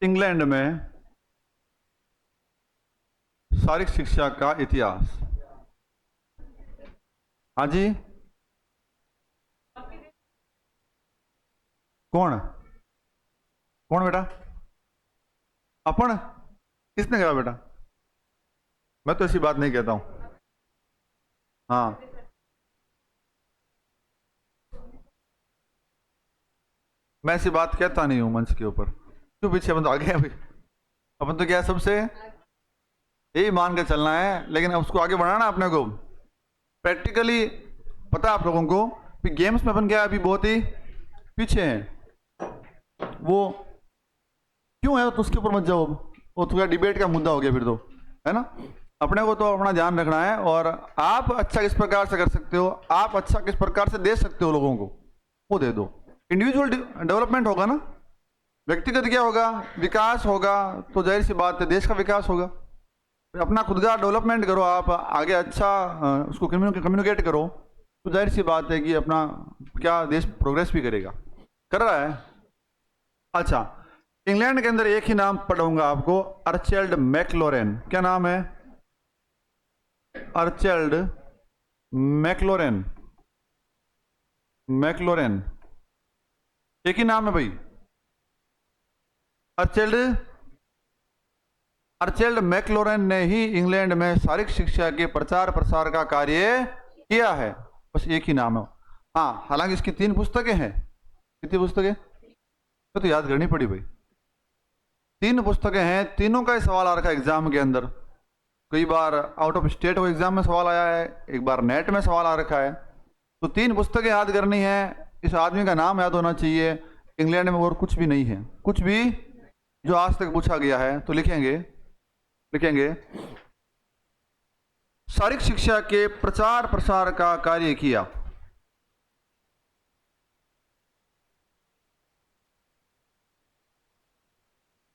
England में शारीरिक शिक्षा का इतिहास। हाँ जी, कौन कौन बेटा? अपन? किसने कहा बेटा? मैं तो ऐसी बात नहीं कहता हूं। हाँ, मैं ऐसी बात कहता नहीं हूं मंच के ऊपर। क्यों पीछे? अपन तो आगे हैं अभी। अपन तो क्या है, सबसे यही मान के चलना है, लेकिन उसको आगे बढ़ाना अपने को प्रैक्टिकली। पता है आप लोगों को कि गेम्स में अपन क्या है, अभी बहुत ही पीछे हैं। वो क्यों है तो उसके ऊपर मत जाओ, वो थोड़ा डिबेट का मुद्दा हो गया फिर तो, है ना। अपने को तो अपना ध्यान रखना है, और आप अच्छा किस प्रकार से कर सकते हो, आप अच्छा किस प्रकार से दे सकते हो लोगों को, वो दे दो। इंडिविजुअल डेवलपमेंट होगा ना, व्यक्तिगत क्या होगा, विकास होगा, तो जाहिर सी बात है देश का विकास होगा। अपना खुद का डेवलपमेंट करो, आप आगे अच्छा उसको कम्युनिकेट करो, तो जाहिर सी बात है कि अपना क्या देश प्रोग्रेस भी करेगा, कर रहा है। अच्छा, इंग्लैंड के अंदर एक ही नाम पढ़ूंगा आपको, अर्चेल्ड मैकलोरेन। क्या नाम है? अर्चेल्ड मैकलोरेन। मैकलोरेन एक ही नाम है भाई, अर्चेल्ड। अर्चेल्ड मैकलोरेन ने ही इंग्लैंड में शारीरिक शिक्षा के प्रचार प्रसार का कार्य किया है, बस एक ही नाम है। हाँ, हालांकि इसकी 3 पुस्तकें हैं। कितनी पुस्तकें? तो याद करनी पड़ी भाई। 3 पुस्तकें हैं, तीनों का ही सवाल आ रखा है एग्जाम के अंदर। कई बार आउट ऑफ स्टेट को एग्जाम में सवाल आया है, एक बार नेट में सवाल आ रखा है। तो 3 पुस्तकें याद करनी है, इस आदमी का नाम याद होना चाहिए। इंग्लैंड में और कुछ भी नहीं है, कुछ भी जो आज तक पूछा गया है। तो लिखेंगे लिखेंगे शारीरिक शिक्षा के प्रचार प्रसार का कार्य किया।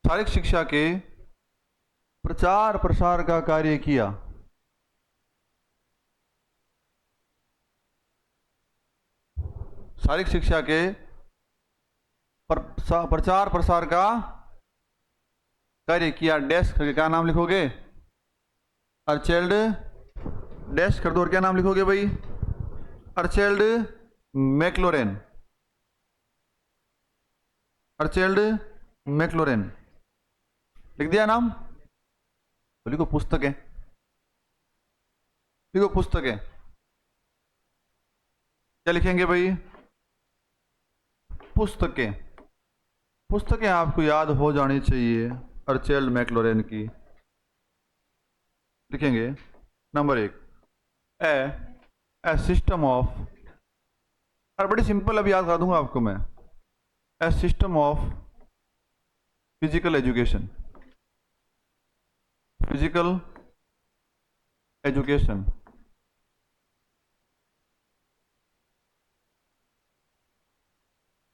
शारीरिक शिक्षा के प्रचार प्रसार का कार्य किया। शारीरिक शिक्षा के प्रचार प्रसार का कार्य किया। डैश करके क्या नाम लिखोगे? अर्चेल्ड। डैश कर दो, और क्या नाम लिखोगे भाई? अर्चेल्ड मैकलोरेन। अर्चेल्ड मैकलोरेन लिख दिया नाम? तो लिखो पुस्तकें, लिखो पुस्तकें। क्या लिखेंगे भाई? पुस्तकें। पुस्तकें आपको याद हो जानी चाहिए अर्चेल्ड मैकलोरेन की। लिखेंगे नंबर 1, ए सिस्टम ऑफ, और बड़ी सिंपल अभी याद करा दूंगा आपको मैं, a system of physical education. Physical education,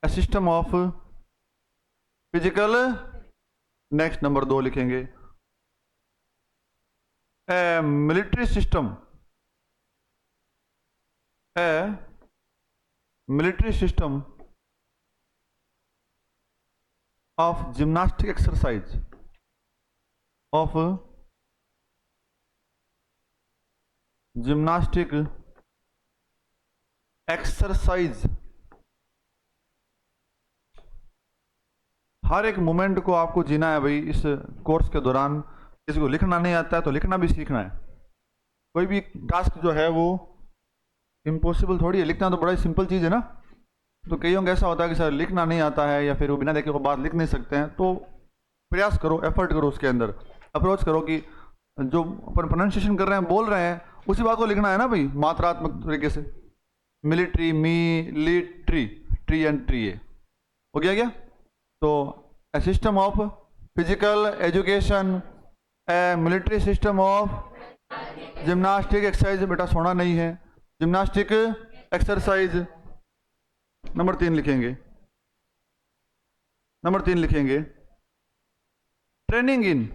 a system of physical. Next number 2 लिखेंगे, a military system, a military system of gymnastic exercise, of gymnastic exercise. हर एक मोमेंट को आपको जीना है भाई इस कोर्स के दौरान। किसी को लिखना नहीं आता है तो लिखना भी सीखना है। कोई भी टास्क जो है वो इम्पॉसिबल थोड़ी है, लिखना तो बड़ा ही सिंपल चीज़ है ना। तो कईयों का ऐसा होता है कि सर लिखना नहीं आता है, या फिर वो बिना देखे को बात लिख नहीं सकते हैं। तो प्रयास करो, एफर्ट करो, उसके अंदर अप्रोच करो कि जो अपन प्रोनाउंसिएशन कर रहे हैं, बोल रहे हैं, उसी बात को लिखना है ना भाई, मात्रात्मक तरीके से। Military, military, tree and tree, हो गया क्या? तो a system of physical education, a military system of gymnastic exercise. बेटा सोना नहीं है, जिम्नास्टिक एक्सरसाइज। नंबर 3 लिखेंगे, नंबर 3 लिखेंगे training in,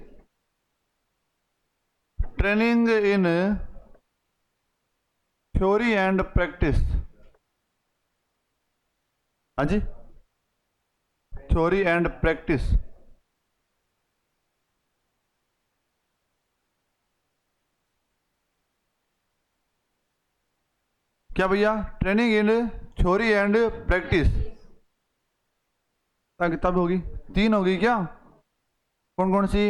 training in theory and practice. हाँ जी, थ्योरी एंड प्रैक्टिस। क्या भैया? Training in theory and practice. किताब होगी? 3 होगी क्या? कौन कौन सी?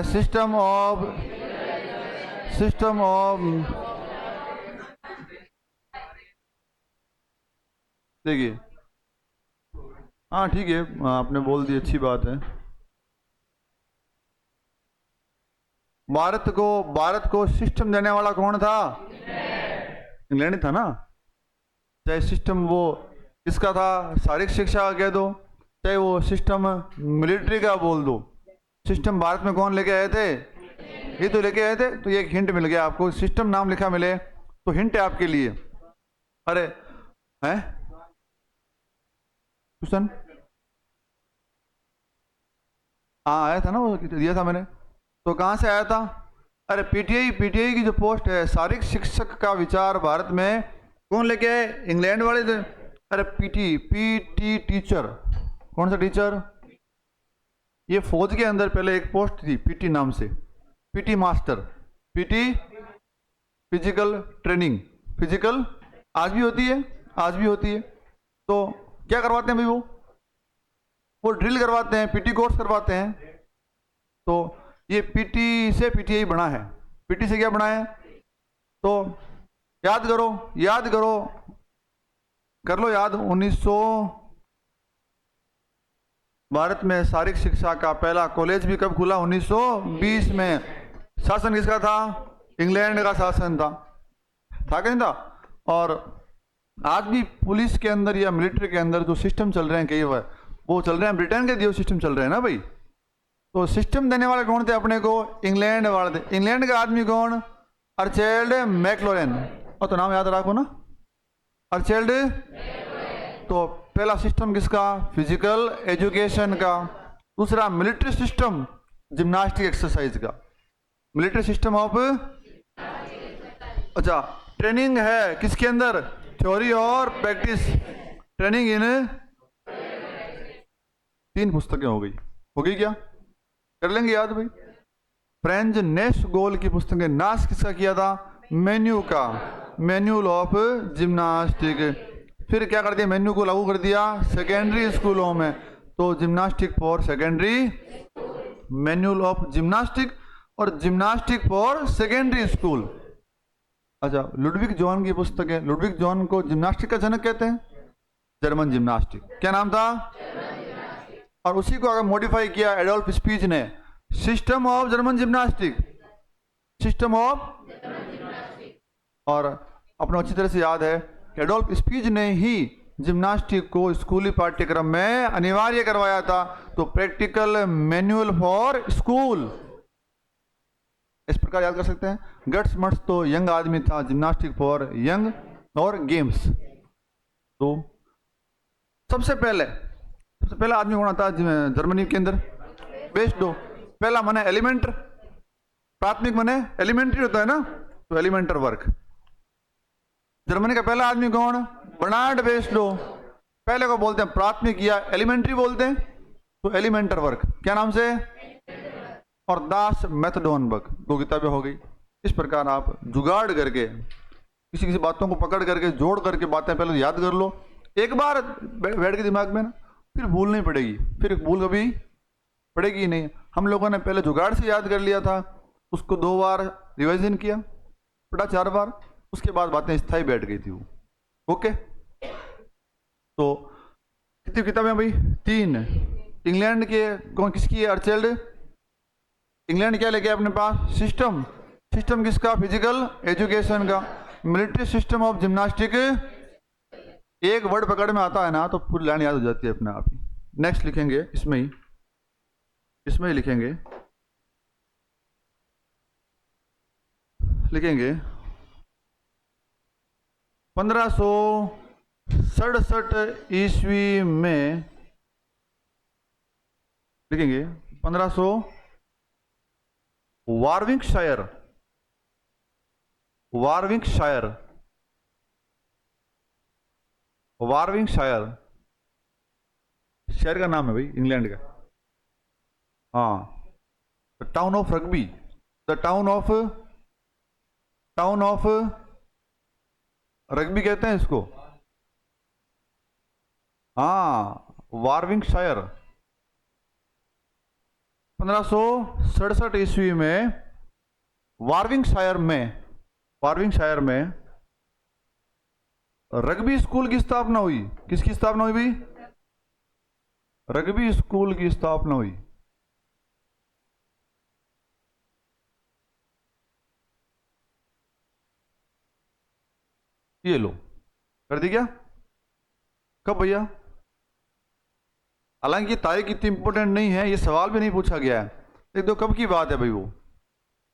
सिस्टम ऑफ देखिए, हाँ ठीक है, आपने बोल दी, अच्छी बात है। भारत को सिस्टम देने वाला कौन था? इंग्लैंड था ना। चाहे सिस्टम वो किसका था, शारीरिक शिक्षा का कह दो, चाहे वो सिस्टम मिलिट्री का बोल दो, सिस्टम भारत में कौन लेके आए थे? ये तो लेके आए थे। तो ये एक हिंट मिल गया आपको, सिस्टम नाम लिखा मिले तो हिंट है आपके लिए। अरे हैं क्वेश्चन? हाँ आया था ना, वो दिया था मैंने। तो कहाँ से आया था? अरे पीटीआई की जो पोस्ट है, शारीरिक शिक्षक का विचार भारत में कौन लेके आए? इंग्लैंड वाले थे। अरे पीटी टीचर। कौन सा टीचर? ये फौज के अंदर पहले एक पोस्ट थी पीटी नाम से, PT master, PT physical training, physical आज भी होती है, आज भी होती है। तो क्या करवाते हैं भाई? वो ड्रिल करवाते हैं, पीटी कोर्स करवाते हैं। तो ये पीटी से पीटीआई बना है। पीटी से क्या बना है? तो याद करो, कर लो याद। 1900 भारत में शारीरिक शिक्षा का पहला कॉलेज भी कब खुला? 1920 में। शासन किसका था? इंग्लैंड का शासन था कि नहीं था? और आज भी पुलिस के अंदर या मिलिट्री के अंदर जो सिस्टम चल रहे हैं कई बार वो चल रहे हैं ब्रिटेन के दिए सिस्टम चल रहे हैं ना भाई। तो सिस्टम देने वाले कौन थे अपने को? इंग्लैंड वाले थे। इंग्लैंड का आदमी कौन? अर्चेल्ड मैक्लोरेन। और तो नाम याद रखो ना, अर्चेल्ड। तो पहला सिस्टम किसका? फिजिकल एजुकेशन का। दूसरा मिलिट्री सिस्टम, जिम्नास्टिक एक्सरसाइज का, मिलिट्री सिस्टम ऑफ। अच्छा, ट्रेनिंग है किसके अंदर? थ्योरी और प्रैक्टिस। ट्रेनिंग इन 3 पुस्तकें हो गई क्या? कर लेंगे याद भाई। फ्रेंच नेश गोल की पुस्तकें। नाश किसका किया था? मेन्यू का, मैन्युअल ऑफ जिम्नास्टिक। फिर क्या कर दिया? मेन्यू को लागू कर दिया सेकेंडरी स्कूलों में। तो gymnastic for secondary, manual of gymnastic, और जिम्नास्टिक फॉर सेकेंडरी स्कूल। अच्छा, लुडविग जॉन की पुस्तक है। लुडविग जॉन को जिम्नास्टिक का जनक कहते हैं, जर्मन जिम्नास्टिक। क्या नाम था? और उसी को अगर मॉडिफाई किया एडोल्फ स्पीच ने, system of German gymnastic, system of. और अपने अच्छी तरह से याद है एडोल्फ स्पीच ने ही जिम्नास्टिक को स्कूली पाठ्यक्रम में अनिवार्य करवाया था। तो प्रैक्टिकल मैनुअल फॉर स्कूल, इस प्रकार याद कर सकते हैं। गट्स मट्स तो यंग आदमी था, जिम्नास्टिक फॉर यंग और गेम्स। तो सबसे पहला आदमी कौन था जर्मनी के अंदर? बेस्ट दो। पहला माने एलिमेंटर, प्राथमिक माने एलिमेंट्री होता है ना, तो एलिमेंटर वर्क। जर्मनी का पहला आदमी कौन? Bernard Basedow. पहले को बोलते हैं प्राथमिक या एलिमेंट्री बोलते हैं, तो एलिमेंटर वर्क क्या नाम से? और दास मेथडोनबर्ग। 2 किताबें हो गई। इस प्रकार आप जुगाड़ करके किसी बातों को पकड़ करके जोड़ करके बातें पहले याद कर लो, एक बार बैठ के दिमाग में ना, फिर भूल नहीं पड़ेगी, फिर भूल कभी पड़ेगी ही नहीं। हम लोगों ने पहले जुगाड़ से याद कर लिया था, उसको 2 बार रिवाइजन किया, पढ़ा 4 बार, उसके बाद बातें स्थायी बैठ गई थी वो। ओके, तो कितनी किताबें भाई? 3। इंग्लैंड के कौन, किसकी? अर्चेल्ड। इंग्लैंड क्या लेके अपने पास? सिस्टम। सिस्टम किसका? फिजिकल एजुकेशन का। Military system of gymnastic. एक वर्ड पकड़ में आता है ना तो पूरी लाइन याद हो जाती है अपने आप ही। नेक्स्ट लिखेंगे इसमें ही लिखेंगे 1567 ईस्वी में लिखेंगे 1500 वारविंगशायर शहर का नाम है भाई इंग्लैंड का। हाँ, the town of rugby, the town of rugby कहते हैं इसको। हाँ, वारविंगशायर। 1567 ईस्वी में वारविंगशायर में रग्बी स्कूल की स्थापना हुई। किसकी स्थापना हुई भाई? रग्बी स्कूल की स्थापना हुई। ये लो, कर दी क्या? कब भैया? हालांकि तारीख इतनी इंपॉर्टेंट नहीं है, ये सवाल भी नहीं पूछा गया है। देख दो कब की बात है भाई, वो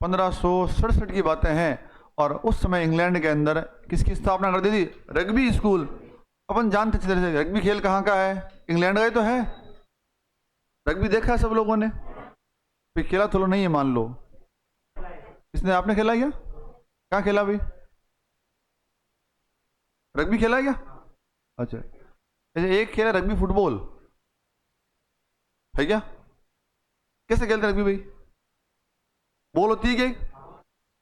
1567 की बातें हैं। और उस समय इंग्लैंड के अंदर किसकी स्थापना कर दी थी? Rugby school. अपन जानते थे रग्बी खेल कहाँ का है, इंग्लैंड का ही तो है। रग्बी देखा है सब लोगों ने, फिर खेला तो नहीं है मान लो। इसने आपने खेला क्या? कहाँ खेला भाई? रग्बी खेला है क्या? अच्छा, एक खेला रग्बी फुटबॉल है क्या? कैसे खेलते रग्बी भाई? बॉल होती है क्या,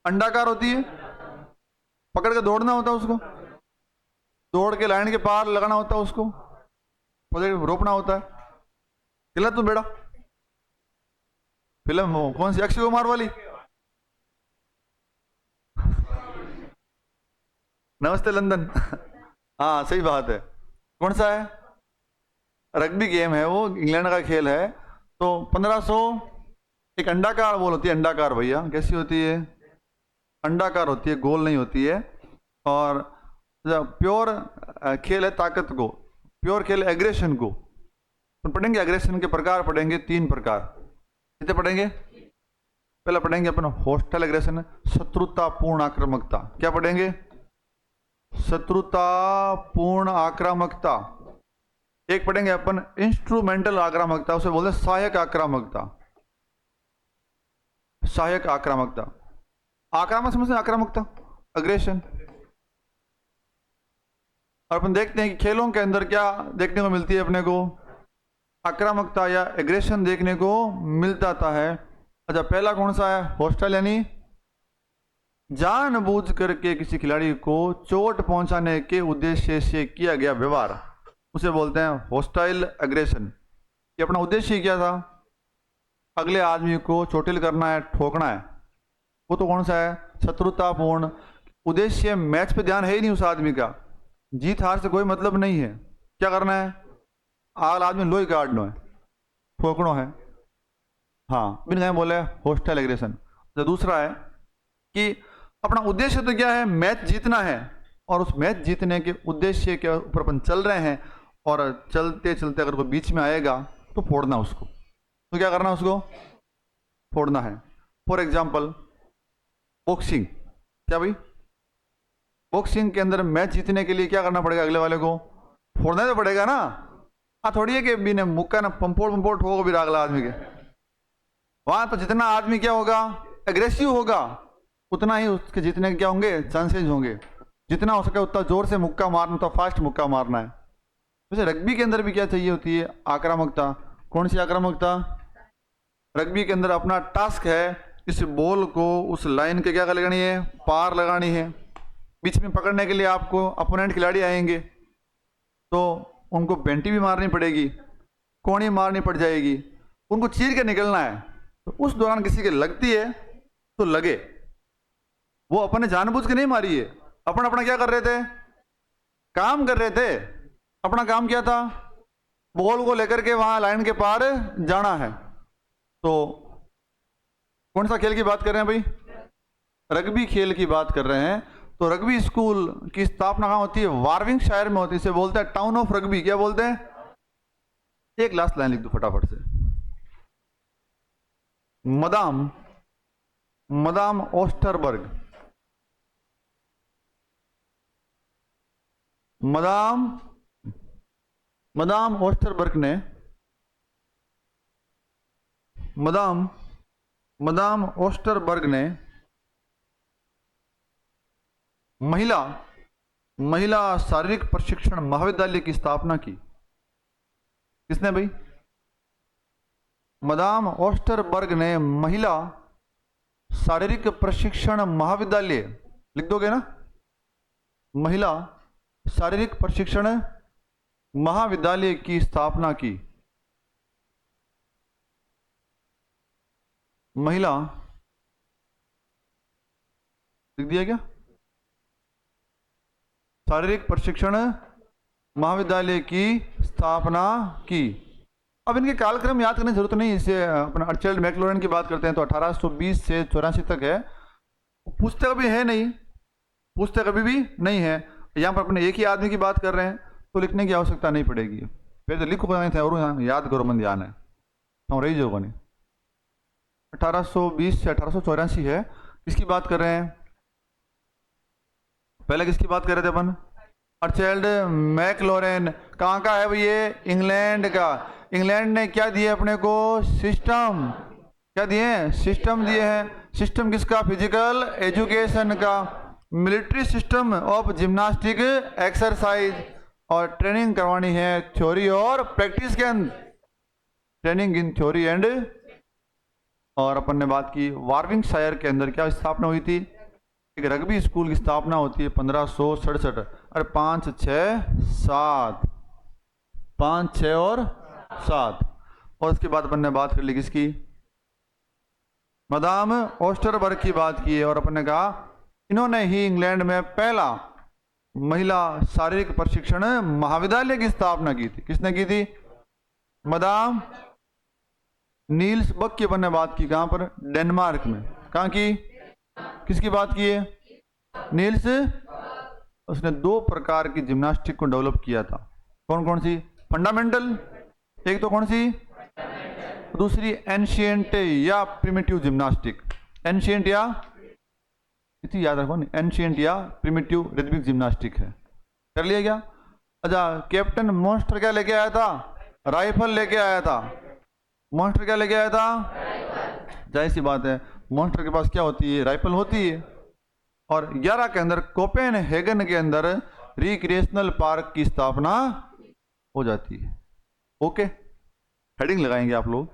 अंडाकार होती है, पकड़ के दौड़ना होता है उसको, दौड़ के लाइन के पार लगाना होता है उसको, रोकना होता है। खेला तो बेड़ा? फिल्म कौन सी, अक्षय कुमार वाली? नमस्ते लंदन। हाँ सही बात है। कौन सा है? रग्बी गेम है वो, इंग्लैंड का खेल है। तो 1500, एक अंडाकार बॉल होती है, अंडाकार भैया, कैसी होती है? अंडाकार होती है, गोल नहीं होती है। और प्योर खेल है ताकत को, प्योर खेल एग्रेशन को। तो पढ़ेंगे एग्रेशन के प्रकार, पढ़ेंगे 3 प्रकार। कितने पढ़ेंगे? पहला पढ़ेंगे अपन होस्टाइल एग्रेशन, शत्रुतापूर्ण आक्रामकता। क्या पढ़ेंगे? शत्रुतापूर्ण आक्रामकता। एक पढ़ेंगे अपन इंस्ट्रूमेंटल आक्रामकता, उसे बोलते हैं सहायक आक्रामकता। सहायक आक्रामकता, आक्रामक समझते हैं, आक्रामकता अग्रेशन। और अपन देखते हैं कि खेलों के अंदर क्या देखने को मिलती है अपने को, आक्रामकता या एग्रेशन देखने को मिलता है। अच्छा, पहला कौन सा है? होस्टाइल, यानी जानबूझ करके किसी खिलाड़ी को चोट पहुंचाने के उद्देश्य से किया गया व्यवहार, उसे बोलते हैं होस्टाइल एग्रेशन। ये अपना उद्देश्य क्या था? अगले आदमी को चोटिल करना है, ठोकना है। वो तो कौन सा है? शत्रुतापूर्ण। उद्देश्य मैच पे ध्यान है ही नहीं उस आदमी का, जीत हार से कोई मतलब नहीं है। क्या करना है? आल आदमी लोही काटना है, ठोकना है। हाँ, बिन गए बोले होस्टाइल एग्रेशन। तो दूसरा है कि अपना उद्देश्य तो क्या है? मैच जीतना है। और उस मैच जीतने के उद्देश्य के ऊपर अपन चल रहे हैं, और चलते चलते अगर कोई बीच में आएगा तो फोड़ना उसको। तो क्या करना? उसको फोड़ना है। For example boxing. क्या भाई? बॉक्सिंग के अंदर मैच जीतने के लिए क्या करना पड़ेगा? अगले वाले को फोड़ना तो पड़ेगा ना। हाँ, थोड़ी है कि बिना मुक्का ना पंपोड़ ठोको भी अगला आदमी के। वहां तो जितना आदमी क्या होगा, एग्रेसिव होगा, उतना ही उसके जीतने के क्या होंगे, चांसेस होंगे। जितना हो सके उतना जोर से मुक्का मारना, तो फास्ट मुक्का मारना है। वैसे रग्बी के अंदर भी क्या चाहिए होती है? आक्रामकता। कौन सी आक्रामकता? रग्बी के अंदर अपना टास्क है इस बॉल को उस लाइन के क्या लगानी है, पार लगानी है। बीच में पकड़ने के लिए आपको अपोनेंट खिलाड़ी आएंगे, तो उनको बेंटी भी मारनी पड़ेगी, कोणी मारनी पड़ जाएगी, उनको चीर के निकलना है। तो उस दौरान किसी के लगती है तो लगे, वो अपने जानबूझ के नहीं मारी है, अपन अपना क्या कर रहे थे, काम कर रहे थे। अपना काम क्या था? बॉल को लेकर के वहां लाइन के पार जाना है। तो कौन सा खेल की बात कर रहे हैं भाई? रग्बी खेल की बात कर रहे हैं। तो रग्बी स्कूल की स्थापना कहां होती है? वारविंगशायर में होती है। इसे बोलते हैं टाउन ऑफ रग्बी। क्या बोलते हैं? एक लास्ट लाइन लिख दो फटाफट से। मदाम मदाम ओस्टरबर्ग, मदाम ओस्टरबर्ग ने मदाम ओस्टरबर्ग ने महिला शारीरिक प्रशिक्षण महाविद्यालय की स्थापना की। किसने भाई? मदाम ओस्टरबर्ग ने महिला शारीरिक प्रशिक्षण महाविद्यालय, लिख दोगे ना? महिला शारीरिक प्रशिक्षण महाविद्यालय की स्थापना की। महिला, लिख दिया क्या? शारीरिक प्रशिक्षण महाविद्यालय की स्थापना की। अब इनके कालक्रम याद करने की जरूरत नहीं, इसे अपना अर्चल्ड मैक्लोरन की बात करते हैं तो 1820 से 84 तक है। पूछते कभी है नहीं, पूछते कभी भी नहीं है। यहाँ पर अपने एक ही आदमी की बात कर रहे हैं तो लिखने की आवश्यकता नहीं पड़ेगी। फिर तो लिखो थे और याद करो, मन ध्यान है तो रही जो नहीं। 1820 से 1884 है। किसकी बात कर रहे हैं? पहले किसकी बात कर रहे थे अपन? अर्चल्ड मैक्लोरन। कहाँ का है भाई ये? इंग्लैंड का। इंग्लैंड ने क्या दिए अपने को? सिस्टम। क्या दिए? सिस्टम दिए हैं। सिस्टम किसका? फिजिकल एजुकेशन का। Military system of gymnastic exercise, और ट्रेनिंग करवानी है थ्योरी और प्रैक्टिस के अंदर, ट्रेनिंग इन थ्योरी एंड। और अपन ने बात की वार्विंगशायर के अंदर क्या स्थापना हुई थी? एक रग्बी स्कूल की स्थापना होती है 1567। अरे 5, 6, 7, 5, 6 और 7। और उसके बाद अपन ने बात कर ली किसकी? मदाम ओस्टरबर्ग की बात की है। और अपन ने कहा इन्होंने ही इंग्लैंड में पहला महिला शारीरिक प्रशिक्षण महाविद्यालय की स्थापना की थी। किसने की थी? मदाम नील्स बक की अपन ने बात की। कहां पर? डेनमार्क में। कहां की? किसकी बात की है? नील्स। उसने 2 प्रकार की जिम्नास्टिक को डेवलप किया था। कौन कौन सी? फंडामेंटल, एक तो कौन सी? दूसरी एंशिएंट या प्रिमिटिव जिम्नास्टिक। एंशिएंट या, इतनी याद रखो, एंशिएंट या प्रिमिटिव रिदमिक जिम्नास्टिक है। कर लिया क्या? अच्छा, कैप्टन मॉन्स्टर क्या लेके आया था? राइफल लेके आया था। मॉन्स्टर क्या लेके आया था? जाहिर सी बात है, मॉन्स्टर के पास क्या होती है? राइफल होती है। और 11 के अंदर कोपेनहेगन के अंदर रिक्रिएशनल पार्क की स्थापना हो जाती है। ओके, हेडिंग लगाएंगे आप लोग।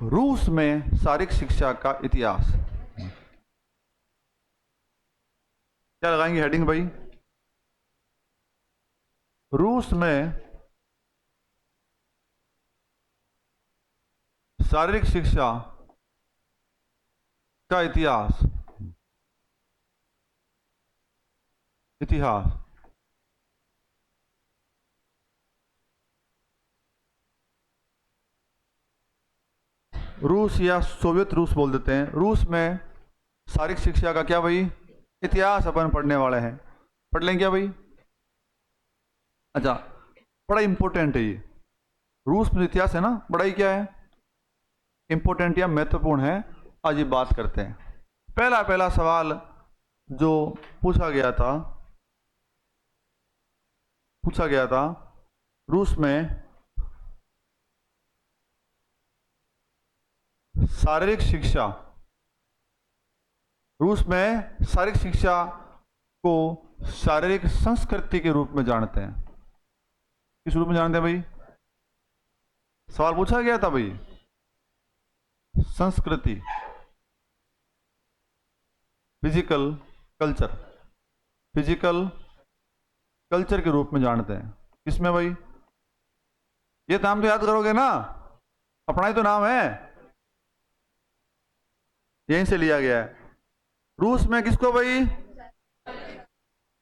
रूस में शारीरिक शिक्षा का इतिहास। क्या लगाएंगे हेडिंग भाई? रूस में शारीरिक शिक्षा का इतिहास। इतिहास। रूस या सोवियत रूस बोल देते हैं। रूस में शारीरिक शिक्षा का क्या भाई? इतिहास अपन पढ़ने वाले हैं। पढ़ लेंगे क्या भाई? अच्छा, बड़ा इंपॉर्टेंट है ये। रूस में इतिहास है ना, बड़ा ही क्या है? इंपॉर्टेंट या महत्वपूर्ण है। आज ये बात करते हैं। पहला सवाल जो पूछा गया था रूस में शारीरिक शिक्षा। रूस में शारीरिक शिक्षा को शारीरिक संस्कृति के रूप में जानते हैं। किस रूप में जानते हैं भाई? सवाल पूछा गया था भाई, संस्कृति, फिजिकल कल्चर, फिजिकल कल्चर के रूप में जानते हैं। किसमें भाई? ये नाम तो याद करोगे ना, अपना ही तो नाम है, यहीं से लिया गया है। रूस में किसको भाई?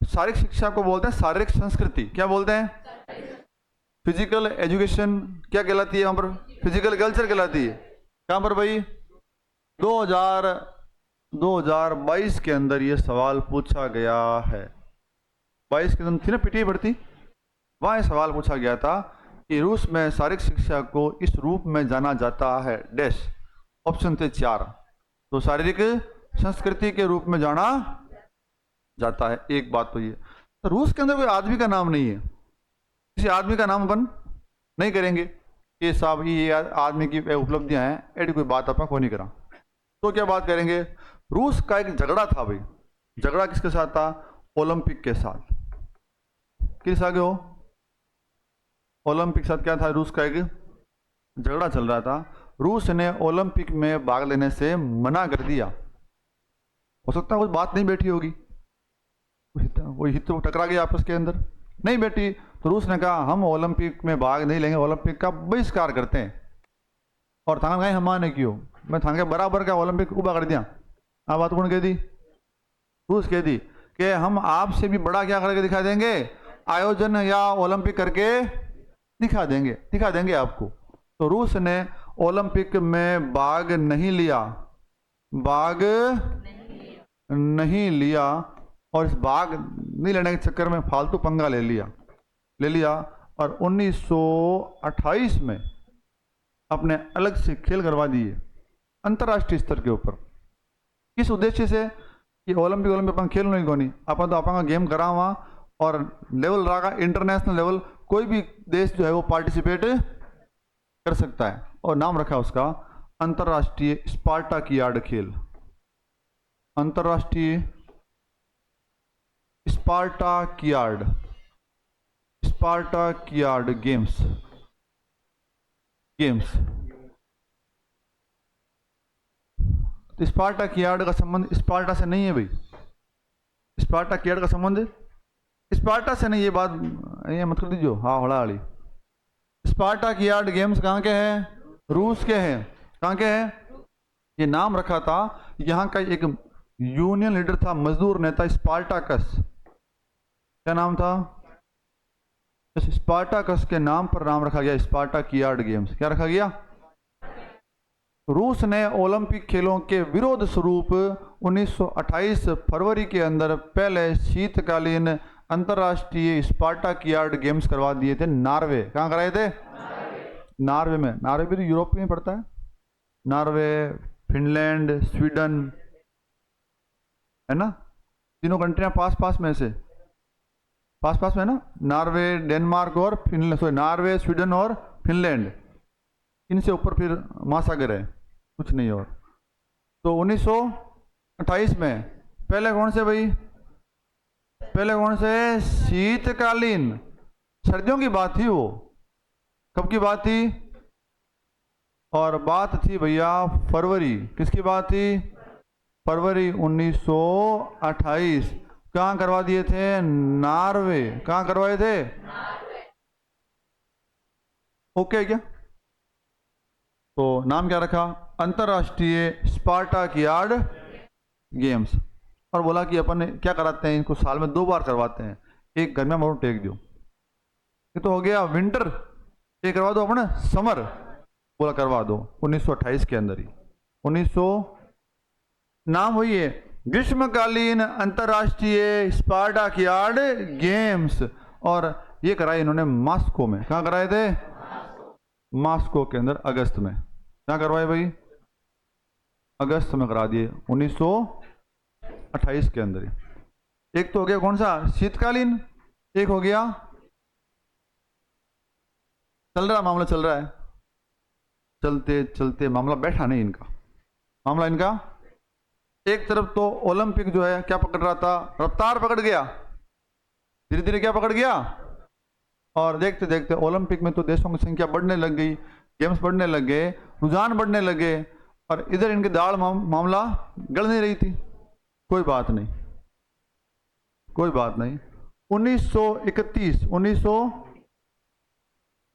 शारीरिक शिक्षा को बोलते हैं शारीरिक संस्कृति। क्या बोलते हैं? फिजिकल एजुकेशन क्या कहलाती है वहां पर? फिजिकल कल्चर कहलाती है। कहां पर भाई? 2022 के अंदर ये सवाल पूछा गया है। 22 के अंदर थी ना पीटी भर्ती, वहां सवाल पूछा गया था कि रूस में शारीरिक शिक्षा को इस रूप में जाना जाता है डैश। ऑप्शन थे 4। तो शारीरिक संस्कृति के रूप में जाना जाता है। एक बात तो ये, तो रूस के अंदर कोई आदमी का नाम नहीं है। किसी आदमी का नाम अपन नहीं करेंगे कि साहब ये आदमी की उपलब्धियां हैं, ऐसी कोई बात अपन को नहीं करा। तो क्या बात करेंगे? रूस का एक झगड़ा था भाई। झगड़ा किसके साथ था? ओलंपिक के साथ। किस आगे हो? ओलंपिक साथ क्या था? रूस का एक झगड़ा चल रहा था। रूस ने ओलंपिक में भाग लेने से मना कर दिया। हो सकता है कुछ बात नहीं बैठी होगी, वो हित टकरा गया आपस के अंदर, नहीं बेटी। तो रूस ने कहा हम ओलंपिक में भाग नहीं लेंगे, ओलंपिक का बहिष्कार करते हैं। और थांगा कहीं हमारे क्यों, मैं थांगे बराबर का ओलंपिक उबा कर दिया। आप बात कौन कह दी, रूस कह दी कि हम आपसे भी बड़ा क्या करके दिखा देंगे, आयोजन या ओलंपिक करके दिखा देंगे आपको। तो रूस ने ओलंपिक में भाग नहीं लिया, भाग नहीं लिया। और इस भाग नहीं लेने के चक्कर में फालतू पंगा ले लिया। और 1928 में अपने अलग से खेल करवा दिए अंतर्राष्ट्रीय स्तर के ऊपर। किस उद्देश्य से कि ओलंपिक अपन खेल नहीं कोनी, अपन तो अपन गेम करा हुआ और लेवल रहा इंटरनेशनल लेवल, कोई भी देश जो है वो पार्टिसिपेट कर सकता है। और नाम रखा उसका अंतर्राष्ट्रीय स्पार्टाकियाड खेल, अंतर्राष्ट्रीय स्पार्टाकियाड गेम्स। तो स्पार्टाकियाड का संबंध स्पार्टा से नहीं है भाई, स्पार्टाकियाड का संबंध स्पार्टा से नहीं, ये बात ये मत कर दीजिए हाँ हड़ा वाली। स्पार्टाकियाड गेम्स कहाँ के हैं, रूस के हैं। कहाँ के हैं, ये नाम रखा था यहाँ का एक यूनियन लीडर था, मजदूर नेता स्पार्टाकस। क्या नाम था, स्पार्टाकस के नाम पर नाम रखा गया स्पार्टाकियाड गेम्स। क्या रखा गया, रूस ने ओलंपिक खेलों के विरोध स्वरूप 1928 फरवरी के अंदर पहले शीतकालीन अंतर्राष्ट्रीय स्पार्टाकियाड गेम्स करवा दिए थे नॉर्वे। कहाँ कराए थे, नॉर्वे में। नॉर्वे भी तो यूरोप में पड़ता है, नॉर्वे, फिनलैंड, स्वीडन, है ना, तीनों कंट्रियां पास में से पास में ना, नॉर्वे, डेनमार्क और फिनलैंड, सॉरी नॉर्वे, स्वीडन और फिनलैंड, इनसे ऊपर फिर महासागर है, कुछ नहीं और। तो 1928 में पहले कौन से भाई, पहले कौन से, शीतकालीन, सर्दियों की बात थी वो। कब की बात थी, और बात थी भैया फरवरी, किसकी बात थी, फरवरी 1928। कहाँ करवा दिए थे, नॉर्वे। कहाँ करवाए थे, ओके क्या। तो नाम क्या रखा, अंतर्राष्ट्रीय स्पार्टाकियाड गेम्स। और बोला कि अपन क्या कराते हैं, इनको साल में 2 बार करवाते हैं, एक गर्मिया में टेक दो, ये तो हो गया विंटर, ये करवा दो अपने समर, बोला करवा दो 1928 के अंदर ही। 1900 नाम हुई है ग्रीष्मकालीन अंतर्राष्ट्रीय स्पार्टाकियाड गेम्स। और ये कराए इन्होंने मॉस्को में। कहाँ कराए थे, मॉस्को के अंदर अगस्त में। क्या करवाए भाई, अगस्त में करा दिए 1928 के अंदर ही। एक तो हो गया कौन सा, शीतकालीन, एक हो गया चल रहा मामला, चल रहा है, चलते चलते मामला बैठा नहीं इनका, मामला इनका एक तरफ तो ओलंपिक जो है क्या पकड़ रहा था, रफ्तार पकड़ गया, धीरे धीरे क्या पकड़ गया। और देखते देखते ओलंपिक में तो देशों की संख्या बढ़ने लग गई, गेम्स बढ़ने लग गए, रुझान बढ़ने लगे, और इधर इनके दाढ़ मामला गड़ नहीं रही थी। कोई बात नहीं, कोई बात नहीं। 1931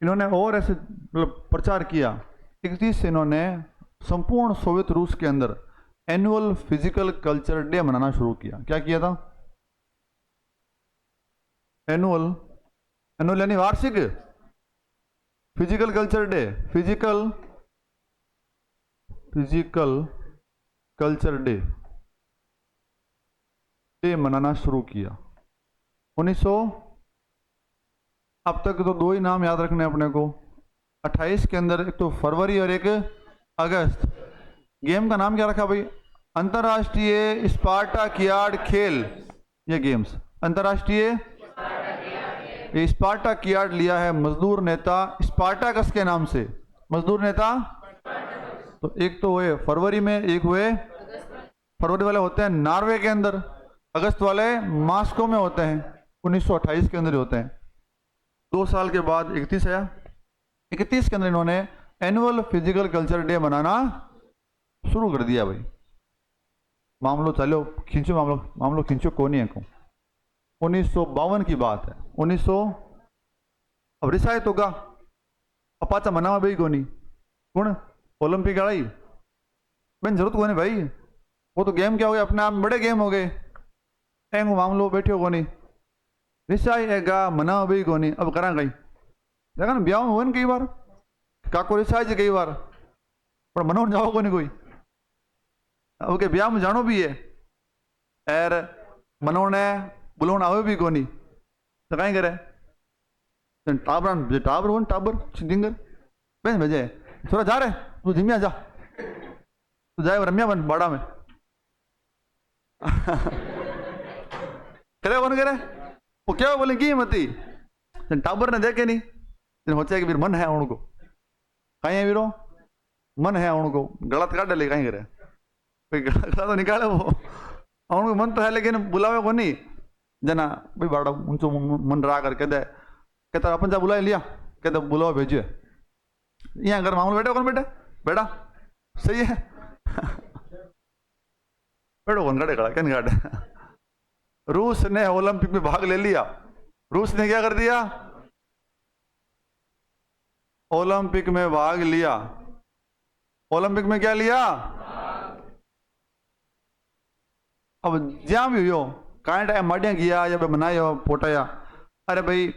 इन्होंने और ऐसे मतलब प्रचार किया, 31 से इन्होंने संपूर्ण सोवियत रूस के अंदर एनुअल फिजिकल कल्चर डे मनाना शुरू किया। क्या किया था, एनुअल यानी वार्षिक physical culture day, physical culture day मनाना शुरू किया। 1900 अब तक तो 2 ही नाम याद रखने अपने को, 28 के अंदर एक तो फरवरी और एक अगस्त। गेम का नाम क्या रखा भाई, अंतर्राष्ट्रीय स्पार्टाकियाड खेल। ये गेम्स अंतर्राष्ट्रीय, ये स्पार्टाकियाड लिया है मजदूर नेता स्पार्टाकस के नाम से, मजदूर नेता। तो एक तो हुए फरवरी में, एक हुए, फरवरी वाले होते हैं नॉर्वे के अंदर, अगस्त वाले मॉस्को में होते हैं, 1928 के अंदर होते हैं। 2 साल के बाद 31 आया, 31 के अंदर इन्होंने एनुअल फिजिकल कल्चर डे मनाना शुरू कर दिया भाई। मामलो चलो खींचो, मामलो खींचो, को नहीं है को 1952 की बात है। 1900 अब रिसायत होगा अपाचा मनावा भाई कोनी कौन ओलंपिक आई बेन जरूरत कोनी भाई, वो तो गेम क्या हो गया अपने आप में बड़े गेम हो गए। एंग मामलो बैठे कोनी रिसाई एगा मनावा भाई कोनी अब करा गई देखा ना ब्याह हुए कई बार काको रिसाई से कई बार पर मनो जाओ कोनी कोई अब के ब्याह में जानो भी है एर मनो ने बुलाने आवे भी कोनी तो कहीं करे टाबर टाबर कौन टाबर सिंगर बहन भेजे थोड़ा जा रहे तू जिम्या जा तू जाए रम्या बन बाड़ा में करे कौन करे वो क्या बोले की मती टाबर ने देखे नहीं होता है कि फिर मन है उनको कहीं है वीरो मन है उनको गलत काट ले कहीं करे गला तो निकाले वो उनको मन तो है लेकिन बुलावे को नहीं जना भाई बाड़ा उनसे मन रहा कर कहता अपन जा बुला लिया कहता बुलावा भेजिए यहाँ घर मामूल बैठे कौन बैठे बेटा सही है बैठो कौन गाड़े खड़ा क्या गाड़े रूस ने ओलंपिक में भाग ले लिया। रूस ने क्या कर दिया ओलंपिक में भाग लिया। ओलंपिक में क्या लिया अब ज्यादा भी हो कहीं टाइम माडिया गया या बनाया पोटाया अरे भाई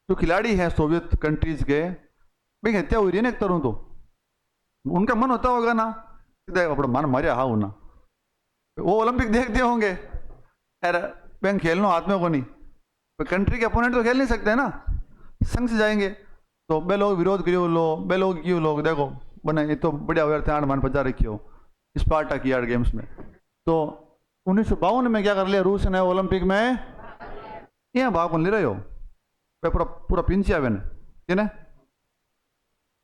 जो खिलाड़ी हैं सोवियत कंट्रीज के भाई हत्या हुई रही है ना एक तरह तो उनका मन होता होगा ना अपना मन मारिया हाँ ना वो ओलंपिक देखते होंगे अरे बैंक खेलना हाथ में को नहीं कंट्री के अपोनेंट तो खेल नहीं सकते ना संघ से जाएंगे तो बे लोग विरोध करियो लो बे लोग क्यों लोग देखो बने ये तो बढ़िया हुआ थे 8 मान 50 रखी हो स्पार्टा की यार गेम्स में। तो 1952 में क्या कर लिया रूस ने ओलंपिक में यहाँ भाग ले रहे हो पूरा पूरा पिंचिया बने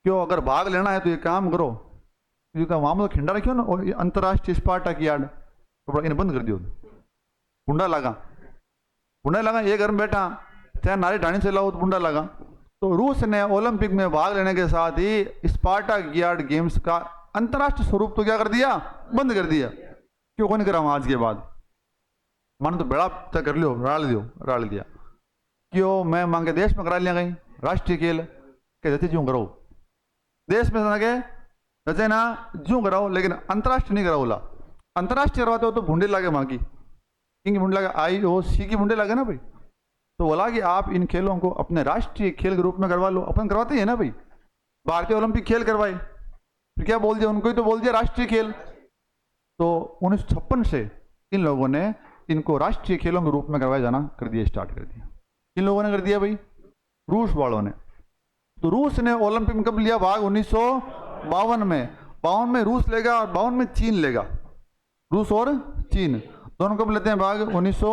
क्यों अगर भाग लेना है तो ये काम करो का मामला खिंडा रखियो ना अंतर्राष्ट्रीय स्पार्टा की यार्ड तो इन्हें बंद कर दियो बुंडा लगा ये घर में बैठा चाहे नारी ढाणी से लाओ तो बुंडा लगा। तो रूस ने ओलंपिक में भाग लेने के साथ ही स्पार्टा गियार्ड गेम्स का अंतर्राष्ट्रीय स्वरूप तो क्या कर दिया बंद कर दिया। क्यों कौन करा आज के बाद मन तो बेड़ा तक कर लियो राल दिया क्यों मैं मांगे देश में करा लिया गई राष्ट्रीय खेल के जैसे ज्यों करो देश में के जैसे ना ज्यों कराओ लेकिन अंतर्राष्ट्रीय नहीं कराओला। अंतर्राष्ट्रीय करवाते हो तो भूडे लागे मांगी किंग भूडे लगे IOC की भूडे लगे ना भाई तो बोला कि आप इन खेलों को अपने राष्ट्रीय खेल के रूप में करवा लो। अपन करवाते हैं ना भाई भारतीय ओलंपिक खेल करवाए फिर क्या बोल दिया उनको ही तो बोल दिया राष्ट्रीय खेल। तो 1956 से इन लोगों ने इनको राष्ट्रीय खेलों के रूप में करवाया जाना कर दिया स्टार्ट कर दिया। किन लोगों ने कर दिया भाई रूस वालों ने। तो रूस ने ओलंपिक में कब लिया भाग 1952 में। 52 में रूस लेगा और 52 में चीन लेगा। रूस और चीन दोनों कब लेते हैं भाग 1900।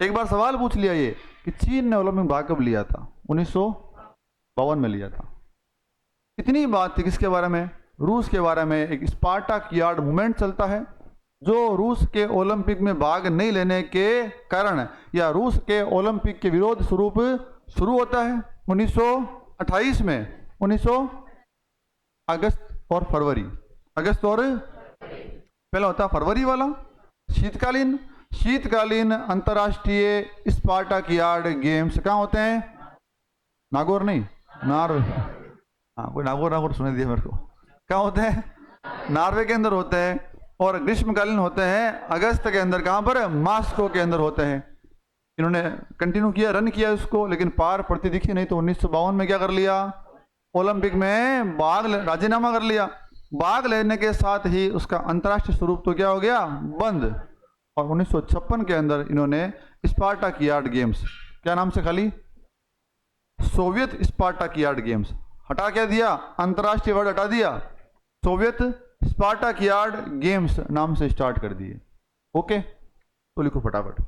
एक बार सवाल पूछ लिया ये कि चीन ने ओलंपिक भाग कब लिया था 1952 में लिया था। इतनी बात थी किसके बारे में रूस के बारे में। एक स्पार्टा यार्ड मूवमेंट चलता है जो रूस के ओलंपिक में भाग नहीं लेने के कारण या रूस के ओलंपिक के विरोध स्वरूप शुरू होता है 1928 में। 1900 अगस्त और फरवरी अगस्त और पहला होता फरवरी वाला शीतकालीन अंतर्राष्ट्रीय स्पार्टा यार्ड गेम्स कहाँ होते हैं नागौर नहीं नार्वे। हाँ कोई नागौर सुने दिया मेरे को। कहाँ होते हैं नार्वे के अंदर होते हैं और ग्रीष्मकालीन होते हैं अगस्त के अंदर। कहाँ पर मास्को के अंदर होते हैं। इन्होंने कंटिन्यू किया रन किया उसको लेकिन पार पड़ती दिखी नहीं। तो 1952 में क्या कर लिया ओलंपिक में राजीनामा कर लिया। भाग लेने के साथ ही उसका अंतर्राष्ट्रीय स्वरूप तो क्या हो गया बंद। और 1956 के अंदर इन्होंने स्पार्टा यार्ड गेम्स क्या नाम से खाली सोवियत स्पार्टा यार्ड गेम्स हटा क्या दिया अंतर्राष्ट्रीय वर्ड हटा दिया सोवियत स्पार्टा यार्ड गेम्स नाम से स्टार्ट कर दिए। ओके तो लिखो फटाफट।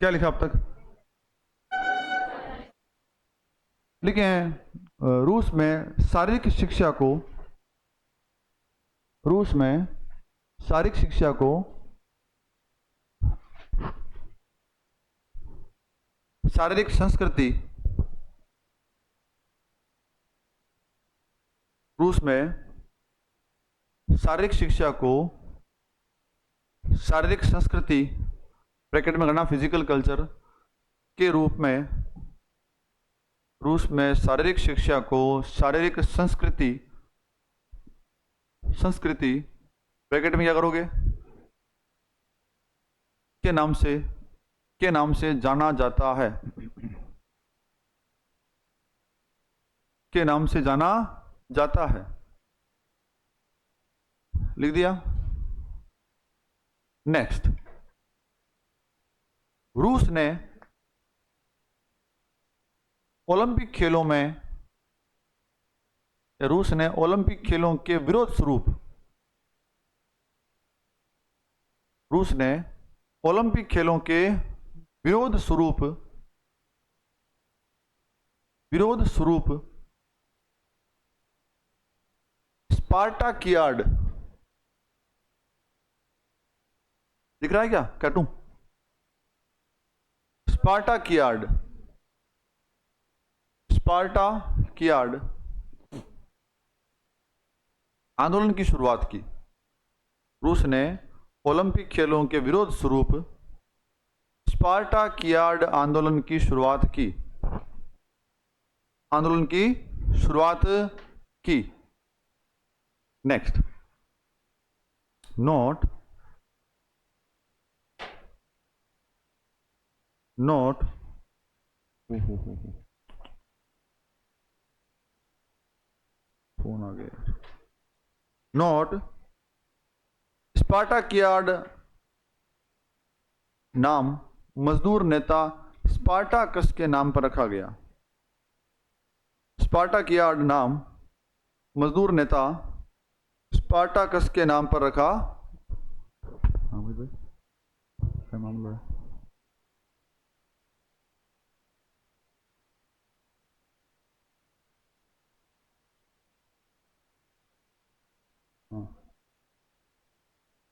क्या लिखा अब तक लिखे हैं रूस में शारीरिक शिक्षा को शारीरिक संस्कृति रूस में शारीरिक शिक्षा को शारीरिक संस्कृति ब्रैकेट में करना फिजिकल कल्चर के रूप में रूस में शारीरिक शिक्षा को शारीरिक संस्कृति संस्कृति ब्रैकेट में क्या करोगे के नाम से जाना जाता है, के नाम से जाना जाता है। लिख दिया। नेक्स्ट, रूस ने ओलंपिक खेलों में रूस ने ओलंपिक खेलों के विरोध स्वरूप रूस ने ओलंपिक खेलों के विरोध स्वरूप स्पार्टाकियाड, दिख रहा है क्या कैटू? स्पार्टाकियाड आंदोलन की शुरुआत की। रूस ने ओलंपिक खेलों के विरोध स्वरूप स्पार्टाकियाड आंदोलन की शुरुआत की। नेक्स्ट, नोट फोन आ गया। नोट, स्पार्टाकियाड नाम मजदूर नेता स्पार्टाकस के नाम पर रखा गया। स्पार्टाकियाड नाम मजदूर नेता स्पार्टाकस के नाम पर रखा। हाँ भाई क्या मामला है? हाँ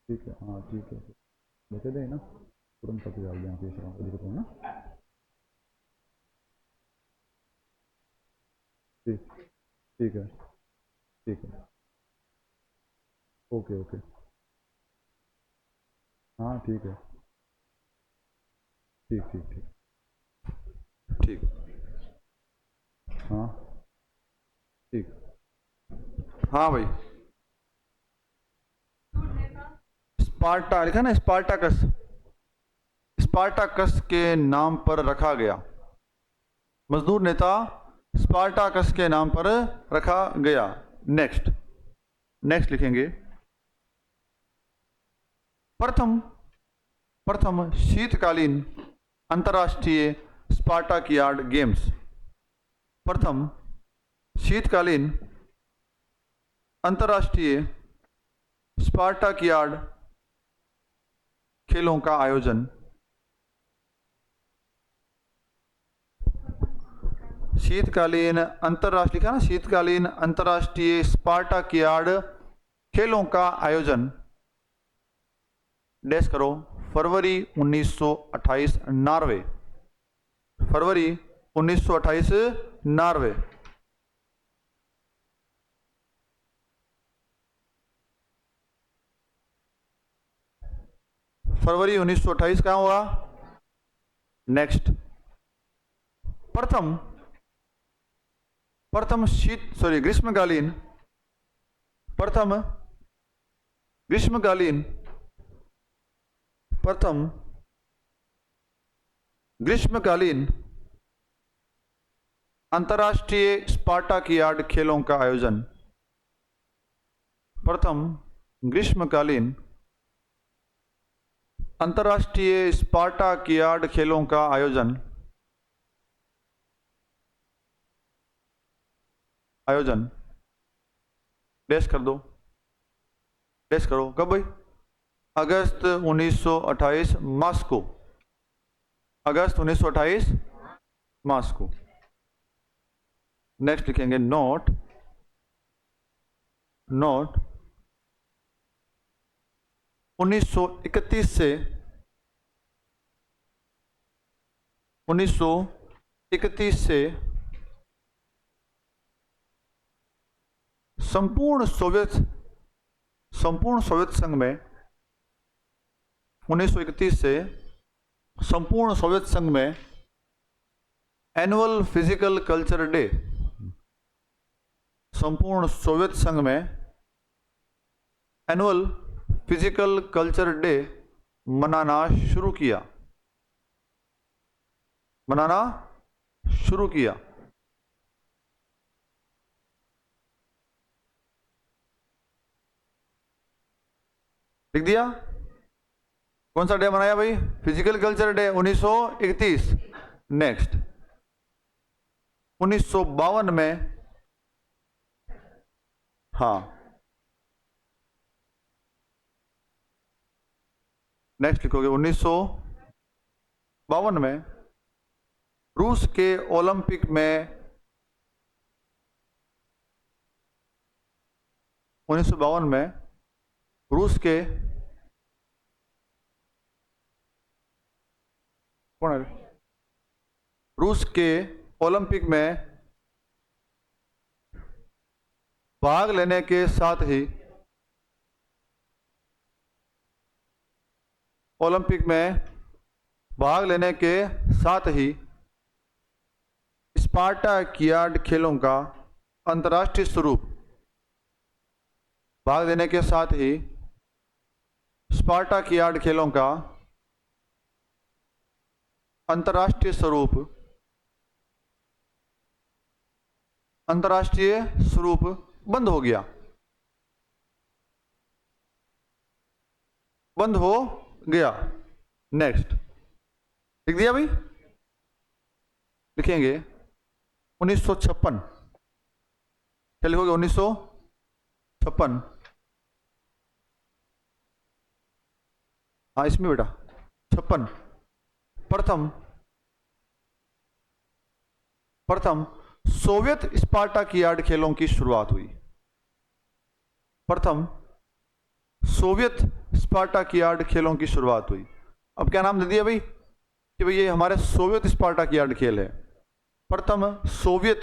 ठीक है, हाँ ठीक है, बता दे ना, तुरंत पता डाल दें तीसरा दिक्कत है ना। ठीक ठीक है, ठीक है, ओके ओके, हाँ ठीक है, ठीक ठीक ठीक ठीक, हाँ ठीक, हाँ भाई। स्पार्टा लिखा ना, स्पार्टाकस के नाम पर रखा गया। मजदूर नेता स्पार्टाकस के नाम पर रखा गया। नेक्स्ट लिखेंगे, प्रथम शीतकालीन अंतर्राष्ट्रीय स्पार्टाकियाड गेम्स। प्रथम शीतकालीन अंतर्राष्ट्रीय स्पार्टाकियाड खेलों का आयोजन शीतकालीन अंतर्राष्ट्रीय लिखा ना, शीतकालीन अंतर्राष्ट्रीय स्पार्टाकियाड खेलों का आयोजन डैश करो फरवरी 1928 नॉर्वे। फरवरी 1928 नॉर्वे। फरवरी 1928 कहाँ हुआ? नेक्स्ट, प्रथम ग्रीष्मकालीन अंतर्राष्ट्रीय स्पार्टाकियाड खेलों का आयोजन। प्रथम ग्रीष्मकालीन अंतर्राष्ट्रीय स्पार्टाकियाड खेलों का आयोजन डैश कर दो, डैश करो। कब भाई? अगस्त 1928 मॉस्को। अगस्त 1928 मॉस्को। नेक्स्ट लिखेंगे नोट 1931 से 1931 से संपूर्ण सोवियत संपूर्ण सोवियत संघ में 1931 से संपूर्ण सोवियत संघ में एनुअल फिजिकल कल्चर डे, संपूर्ण सोवियत संघ में एनुअल फिजिकल कल्चर डे मनाना शुरू किया, मनाना शुरू किया। लिख दिया? कौन सा डे मनाया भाई? Physical culture day 1931। नेक्स्ट 1952 में, हाँ नेक्स्ट लिखोगे 1952 में रूस के ओलंपिक में 1952 में रूस के, कौन है, रूस के ओलंपिक में भाग लेने के साथ ही, ओलंपिक में भाग लेने के साथ ही स्पार्टाकियाड खेलों का अंतर्राष्ट्रीय स्वरूप, भाग लेने के साथ ही स्पार्टाकियाड खेलों का अंतर्राष्ट्रीय स्वरूप, अंतर्राष्ट्रीय स्वरूप बंद हो गया, बंद हो गया। नेक्स्ट लिख दिया भाई? लिखेंगे 1956, क्या लिखोगे? 1956। हाँ इसमें बेटा 56 प्रथम सोवियत स्पार्टाकियाड खेलों की शुरुआत हुई। प्रथम सोवियत स्पार्टाकियाड खेलों की शुरुआत हुई। अब क्या नाम दे दिया भाई कि भाई ये हमारे सोवियत स्पार्टाकियाड खेल है। प्रथम सोवियत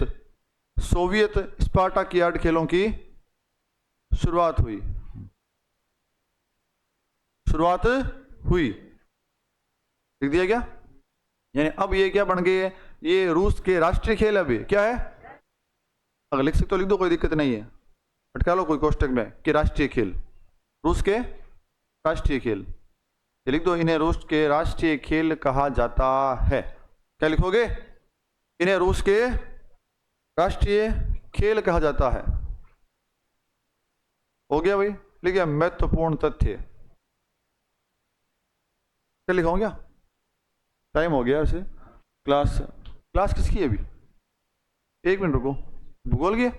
स्पार्टाकियाड खेलों की शुरुआत हुई, शुरुआत हुई, लिख दिया क्या? यानी अब ये क्या बन गए? ये रूस के राष्ट्रीय खेल अभी क्या है? अगर लिख सकते तो लिख दो, कोई दिक्कत नहीं है, अटका लो कोई कोष्टक में कि राष्ट्रीय खेल, रूस के राष्ट्रीय खेल, ये लिख दो, इन्हें रूस के राष्ट्रीय खेल कहा जाता है। क्या लिखोगे? इन्हें रूस के राष्ट्रीय खेल कहा जाता है। हो गया भाई? लिख गया? महत्वपूर्ण तथ्य, क्या लिखा हो गया? टाइम हो गया वैसे। क्लास किसकी है अभी? एक मिनट रुको, भूगोल की है?